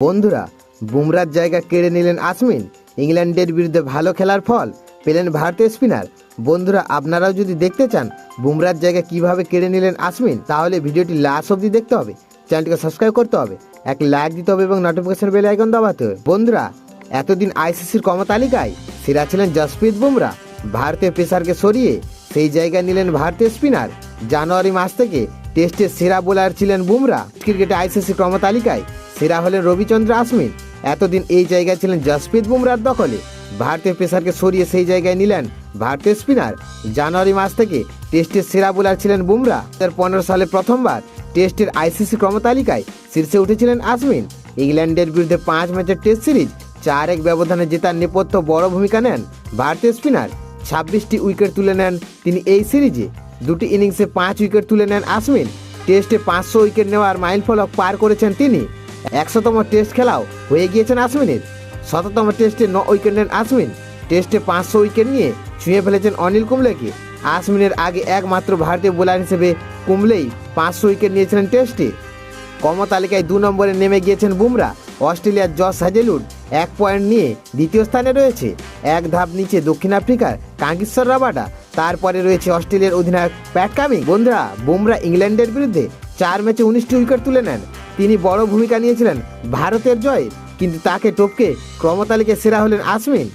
বন্ধুরা, বুমরার জায়গা কেড়ে নিলেন আশ্বিন। ইংল্যান্ডের বিরুদ্ধে ভালো খেলার ফল পেলেন ভারতীয় স্পিনার। বন্ধুরা, আপনারাও যদি দেখতে চান বুমরার জায়গা কিভাবে কেড়ে নিলেন আশ্বিন, তাহলে ভিডিওটি লাস্ট অবধি দেখতে হবে। চ্যানেলটিকে সাবস্ক্রাইব করতে হবে, এক লাইক দিতে হবে এবং নোটিফিকেশন বেল আইকন দাবাতে হবে। বন্ধুরা, এতদিন আইসিসির কম তালিকায় সেরা ছিলেন জসপ্রীত বুমরা। ভারতীয় পেসারকে সরিয়ে সেই জায়গায় নিলেন ভারতীয় স্পিনার। জানুয়ারি মাস থেকে টেস্টের সেরা বোলার ছিলেন বুমরা। ক্রিকেটে আইসিসি ক্রম তালিকায় সেরা হলেন রবিচন্দ্র আশ্বিন। এতদিন এই জায়গায় ছিলেন জসপ্রীত বুমরার দখলে। ভারতীয় পেসারকে সরিয়ে সেই জায়গায় নিলেন ভারতীয় স্পিনার। জানুয়ারি মাস থেকে টেস্টের সেরা বোলার ছিলেন বুমরা। 2015 সালে প্রথমবার টেস্টের আইসিসি ক্রম তালিকায় শীর্ষে উঠেছিলেন আশ্বিন। ইংল্যান্ডের বিরুদ্ধে 5 ম্যাচের টেস্ট সিরিজ 4-1 ব্যবধানে জেতার নেপথ্যে বড় ভূমিকা নেন ভারতীয় স্পিনার। 26টি উইকেট তুলে নেন তিনি এই সিরিজে। 2টি ইনিংসে 5 উইকেট তুলে নেন আশ্বিন। টেস্টে 500 উইকেট নেওয়ার মাইলফলক পার করেছেন তিনি। 100তম টেস্ট খেলাও হয়ে গিয়েছেন আশ্বিনের। শততম টেস্টে 9 উইকেট নেন আশ্বিন। টেস্টে 500 উইকেট নিয়ে ছুঁয়ে ফেলেছেন অনিল কুম্বলেকে। আশ্বিনের আগে একমাত্র ভারতীয় বোলার হিসেবে কুম্বলেই 500 উইকেট নিয়েছিলেন টেস্টে। কম তালিকায় 2 নম্বরে নেমে গিয়েছেন বুমরা। অস্ট্রেলিয়ার জস হ্যাজেলউড 1 পয়েন্ট নিয়ে দ্বিতীয় স্থানে রয়েছে। এক ধাপ নিচে দক্ষিণ আফ্রিকার কাগিসো রাবাডা। তারপরে রয়েছে অস্ট্রেলিয়ার অধিনায়ক প্যাট কামিন্স। বন্ধুরা, বুমরা ইংল্যান্ডের বিরুদ্ধে 4 ম্যাচে 19টি উইকেট তুলে নেন। তিনি বড় ভূমিকা নিয়েছিলেন ভারতের জয়ে, কিন্তু তাকে টপকে ক্রমতালিকায় সেরা হলেন আশ্বিন।